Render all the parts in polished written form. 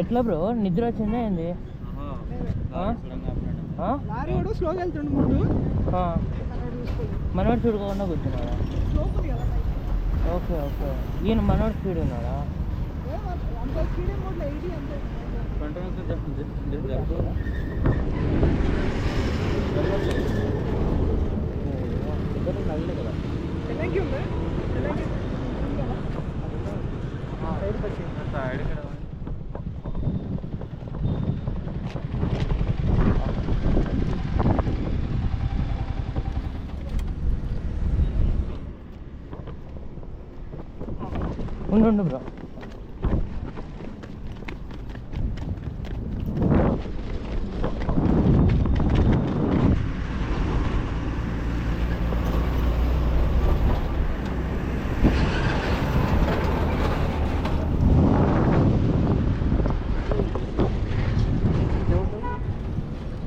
ఎట్లా బ్రో నిద్ర వచ్చిందా ఏంది? స్లోగా వెళ్తుండే ముందు మనోడు చూడుకోకుండా కూర్చున్నాడా? Okay okay. ఈయన మనోడు స్పీడ్ ఉన్నాడా? ఉండు బ్రో.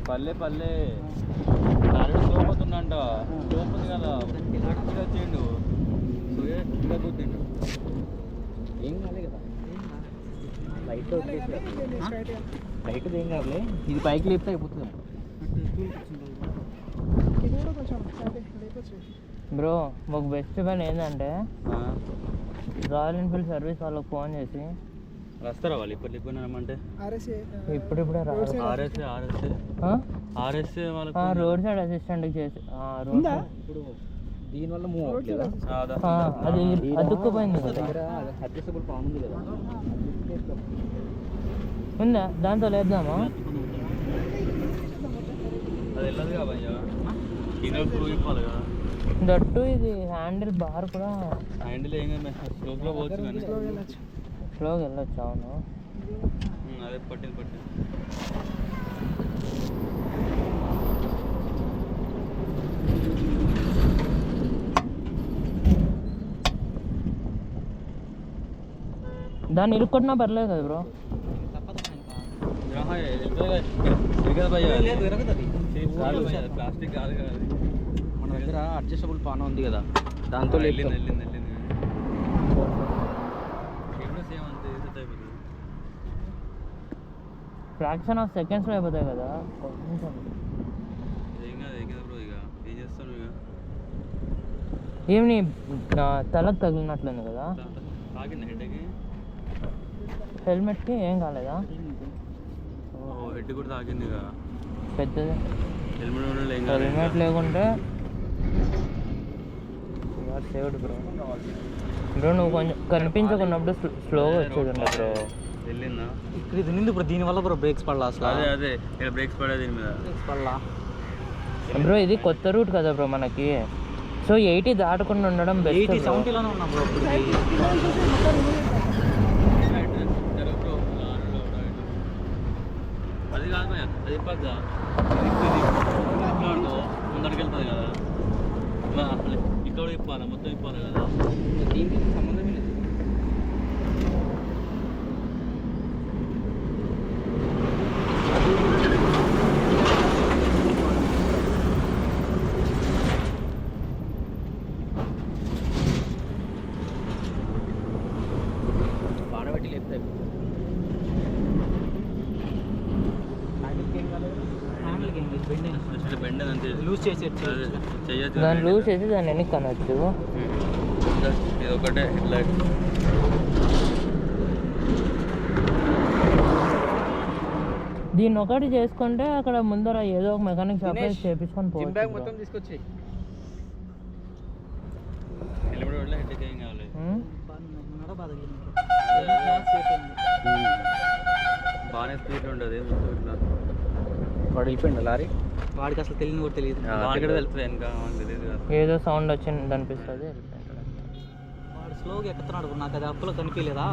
పల్లె పల్లె నాలుగు సోపోతుందంట. సోపుంది కదా వచ్చిండు ఇంకా కూర్చుండు. ఏం కాలే కదా, లైట్ లైట్ ఏం కాదులే. ఇది పైకి లేపితే అయిపోతుంది. బ్రో ఒక బెస్ట్ పని ఏంటంటే రాయల్ ఎన్ఫీల్డ్ సర్వీస్ వాళ్ళకి ఫోన్ చేసి వస్తారా వాళ్ళు ఇప్పుడు ఇప్పుడంటే ఇప్పుడిప్పుడే ఆర్ఎస్ఏ వాళ్ళకి రోడ్ సైడ్ అసిస్టెంట్కి చేసి ఇప్పుడు దీనివల్ల మూవ్ అవ్వట్లేదా? అది అతుక్కుపోయింది కదా, అడ్జస్టబుల్ ఫామ్ ఉంది కదా, ఉందా? దాంతో లేద్దామా? అది వెళ్ళదు కదా భయ్యా, ఇవ్వాలి కదా. దట్టు ఇది హ్యాండిల్ బార్ కూడా హ్యాండిల్ ఏం స్లోగా పోవచ్చు కానీ స్లోగా వెళ్ళొచ్చు. అవును అదే పట్టింది. దాన్ని ఇరుక్కొట్టినా పర్లేదు కదా బ్రో? ప్లాస్టిక్ కాదు కదా, మన దగ్గర అడ్జస్టబుల్ పాన్ ఉంది కదా, దాంతో వెళ్ళింది. ఫ్రాక్షన్ ఆఫ్ సెకండ్స్లో అయిపోతాయి కదా. ఏమి తలకు తగిలినట్లుంది కదా. హెల్మెట్కి ఏం కాలేదా? హెడ్ కూడా తాకింది కదా పెద్దది. హెల్మెట్ లేకుంటే సేవ్డ్ బ్రో. బ్రో నువ్వు కొంచెం కనిపించకున్నప్పుడు స్లోగా వచ్చేది బ్రో. వెళ్ళిందా ఇది నిండు బ్రో, దీనివల్ల బ్రో బ్రేక్స్ పడలా అసలు. అదే ఇక్కడ బ్రేక్స్ పడే దీని మీద బ్రేక్స్ పడలా బ్రో. ఇది కొత్త రూట్ కదా బ్రో మనకి, సో 80 దాటకుండా ఉండడం బెస్ట్. 70లోనే ఉన్నాం బ్రో ఇప్పుడు. అది కాదు అది పద్దా ముందరికి వెళ్తుంది కదా, ఇక్కడ ఇప్పాలి మొత్తం ఇప్పాలి కదా, దీనికి సంబంధమే లేదు. బాణబెట్టి లేపుతాయి. లూజ్ చేసి దాన్ని లూజ్ చేసి దాన్ని వెనక్కి కనవచ్చు. ఇది ఒకటే ఇట్లా దీన్ని ఒకటి చేసుకుంటే అక్కడ ముందర ఏదో ఒక మెకానిక్ షాప్ చేపించుకొని పోవచ్చు. మొత్తం తీసుకొచ్చి బాగానే స్పీడ్ ఉండదు మొత్తం ఇట్లా. వాడు వెళ్ళిపోయింది లారీ, వాడికి అసలు తెలియదు కూడా తెలియదు. వాడికి వెళ్తుంది వెనక తెలియదు కదా, ఏదో సౌండ్ వచ్చింది అనిపిస్తుంది. వాడు స్లోగా ఎక్కుతున్నాడు, నాకు అది అప్పులో కనిపించలేదా?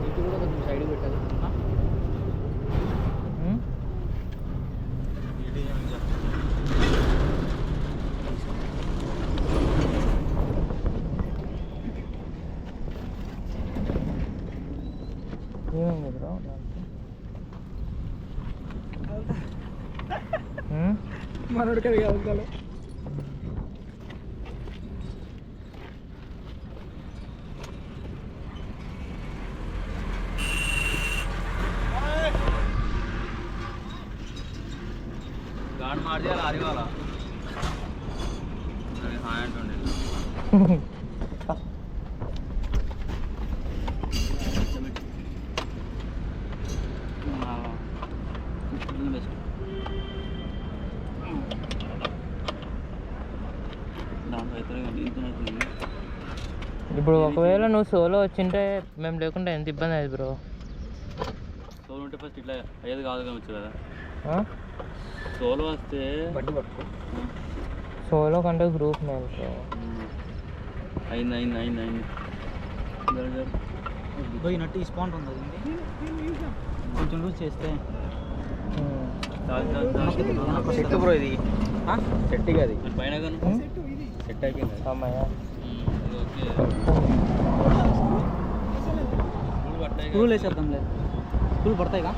ఇటు కూడా కొంచెం సైడ్ పెట్టాలి. ఏమైంది బ్రో? మనోడు కడిగి అవుతాడు. గాడి మాడితే అలా అరివాలా హాయ్ అంటుండే బెస్ట్ దాంట్లో అయితే ఇంత ఇప్పుడు ఒకవేళ నువ్వు సోలో వచ్చింటే మేము లేకుంటే ఎంత ఇబ్బంది అయ్యేది బ్రో. సోలో ఉంటే ఫస్ట్ ఇట్లా అయ్యేది కాదు కావచ్చు కదా. ఆ? సోలో వస్తే సోలో కంటే గ్రూప్ మేలు బ్రో. అయింది అయింది అయింది అయింది పోయినట్టు ఈ స్పాంట్ ఉంది అది కొంచెం లూజ్ చేస్తే సెట్ బ్రో ఇది సెట్ అది పైన కానీ సెట్ అయిపోయింది అమ్మాయ. పూలు వేసేద్దాం లేదు పూలు పడతాయిగా.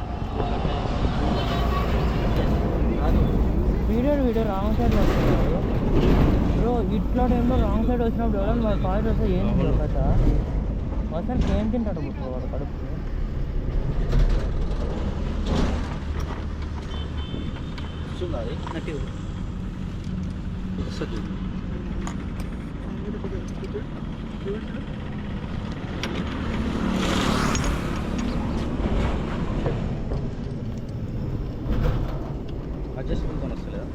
వీడియో రాంగ్ సైడ్లో వస్తుంది బ్రో. ఇట్లా టైంలో రాంగ్ సైడ్ వచ్చినప్పుడు ఎవరైనా మా కాలేజ్ వస్తే ఏం తింటారు కదా. అసలు ఏం తింటాడు బ్రో వాడు కడుపు. అది నట్టి అడ్జస్ట్మెంట్ కొని వస్తలేదా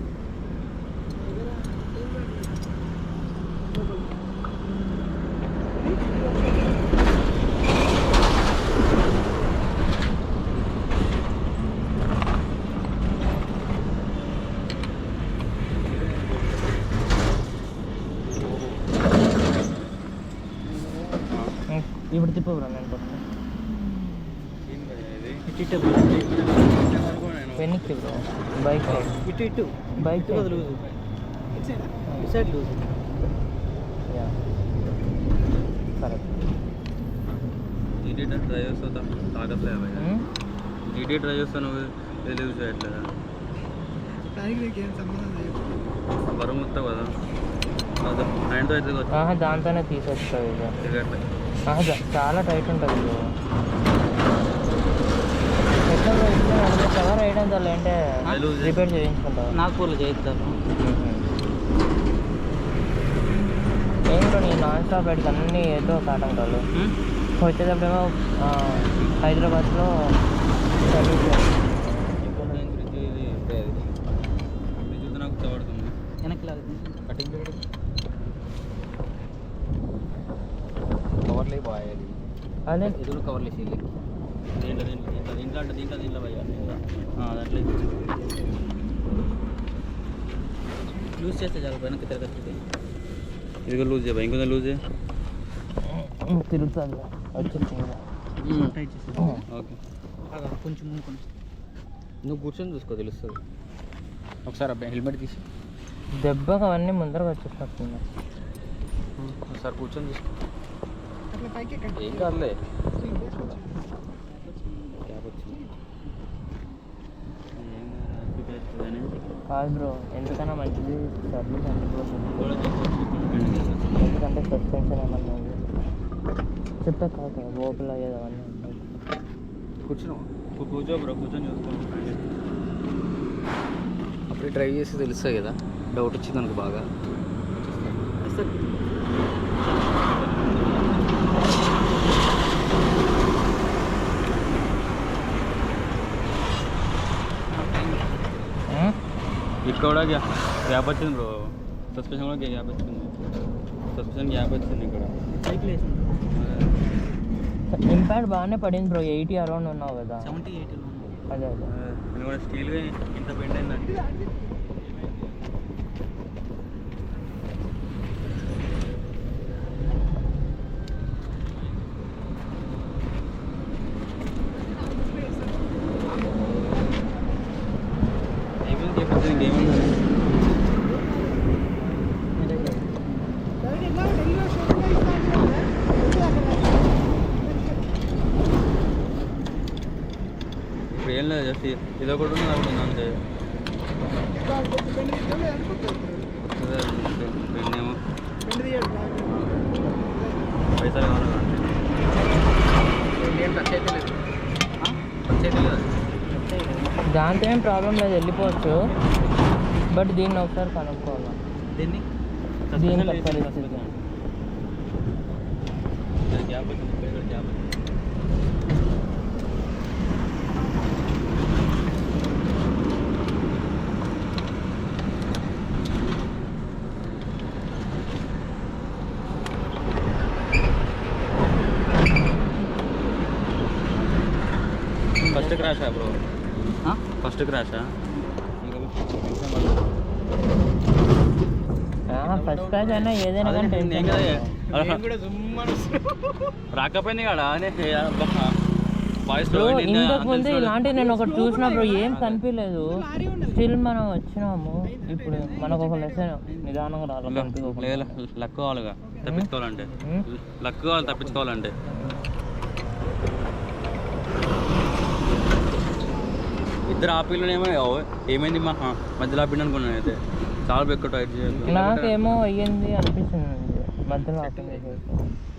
ఇప్పుడు తిప్పు బ్రో నేను కొట్టు. ఇటు వెనక్కి బ్రో. బైక్ ఇటు ఇటు బైక్ లూజ్ ఇటు side loose. Correct. GT drive చేస్తా తాగట్లేదు జీటీ డ్రైవ్ చేస్తా నువ్వు ఇది యూజ్ చేయట్లేదా బరువు మొత్తం కదా హ్యాండ్తో అయితే దాంతోనే తీసేస్తుంది ఇది. తిరగట్లేదు చాలా టైట్ ఉంటుంది బ్రో. ఎట్లా బ్రో ఇట్లా కవర్ వేయడం వల్ల అంటే రిపేర్ చేయించుకుంటావు. నాగపూర్లో చేయిస్తాను. ఏంటో నీ నాన్ స్టాప్ పెడితే అన్నీ ఏదో కాటంకాలు వచ్చేటప్పుడేమో హైదరాబాద్లో సర్వీస్ చూస్తే నాకు చవడుతుంది వెనక్కి లాగుతుంది. కటింగ్ కవర్లే పోయాలి అదే ఎదురు కవర్లు వేసి దీంట్లో దీంట్లో దీంట్లో అంటే దీంట్లో దీంట్లో పోయాలి దాంట్లో లూజ్ చేస్తే చాలు వెనక్కి తిరగచ్చు. ఇది లూజ్ చేయబా ఇంకొంచెం లూజ్ చేయ తిరుగుతుంది వచ్చి టైట్ చేసి ఓకే కొంచెం ముందుకొని నువ్వు కూర్చొని చూసుకో తెలుస్తుంది ఒకసారి అబ్బాయి హెల్మెట్ తీసి దెబ్బకి అవన్నీ ముందరకు వచ్చేసినట్టున్నా. ఒకసారి కూర్చొని చూసుకో ఏం కాదులే క్యాబ్ వచ్చింది కాదు బ్రో ఎందుకన్నా మంచిది సర్వీస్ ఎందుకంటే సస్పెన్షన్ ఏమన్నా ఉంది చెప్తా కాదు ఓపెన్ అయ్యేది అవన్నీ ఉంటాయి. కూర్చో బ్రో కూర్చొని చూసుకో అప్పుడే డ్రైవ్ చేసి తెలుస్తుంది కదా. డౌట్ వచ్చింది మనకు బాగా. ఇక్కడ కూడా గ్యాప్ వచ్చింది బ్రో. సస్పెన్షన్ కూడా గ్యాప్ వచ్చింది. సస్పెన్షన్ గ్యాప్ వచ్చింది ఇక్కడ. సైకిల్ వేసింది ఇంపాక్ట్ బాగానే పడింది బ్రో. 80 అరౌండ్ ఉన్నావు కదా. 70-80 అదే అదే నేను కూడా స్టీల్గా ఇంత బెండ్ అయిందండి. ఇప్పుడు ఏం లేదు జస్ట్ ఇది ఒకటి ఉన్నది అప్పుడు అంతే. ఏమో పైసలు దాంతో ఏం ప్రాబ్లం లేదు వెళ్ళిపోవచ్చు. బట్ దీన్ని ఒకసారి కనుక్కోవాలి. దీన్ని దీనికి ఒకసారి ఇస్తుంది. గ్యాప్ వచ్చింది, గ్యాప్ ఫస్ట్ క్రాషా బ్రో? ఫస్ట్ క్రాషా? ఫస్ట్ క్లాస్ అయినా ఏదైనా కానీ టెన్షన్ రాకపోయింది కదా వాయిస్ ఇంతకు ముందు ఇలాంటి నేను ఒకటి చూసినప్పుడు ఏం కనిపించలేదు. స్టిల్ మనం వచ్చినాము. ఇప్పుడు మనకు ఒక లెసన్ నిదానంగా రావాలి. లక్ కావాలిగా తప్పించుకోవాలంటే, లక్ కావాలి తప్పించుకోవాలంటే. ఇద్దరు ఆపిల్లు ఏమైంది మా మధ్యలో ఆపిండి అనుకున్నాను అయితే. చాలా ఎక్కువ టైట్ చేయాలి. నాకేమో అయ్యింది అనిపిస్తుంది మధ్యలో ఆపింది.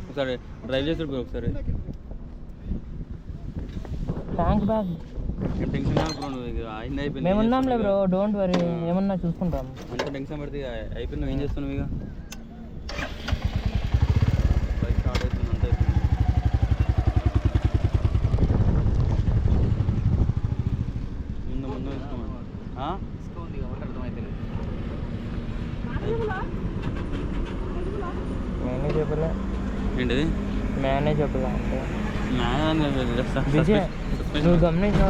ఒకసారి డ్రైవ్ చేసి ఒకసారి ట్యాంక్ బ్యాగ్ టెన్షన్ అయింది అయిపోయింది. మేము ఉన్నాంలే బ్రో, డోంట్ వరీ. ఏమన్నా చూసుకుంటాం. అంత టెన్షన్ పడితే అయిపోయింది. నువ్వు ఏం చేస్తున్నావు ఇక? బైక్ స్టార్ట్ అవుతుంది, అంత అయిపోయింది. ముందు ముందు తీసుకోండి కాబట్టి అర్థమైతే మేనేజబుల్ ఏంటిది మేనేజబుల్ అంటే మేనేజ్ విజయ్ నువ్వు గమనించావు.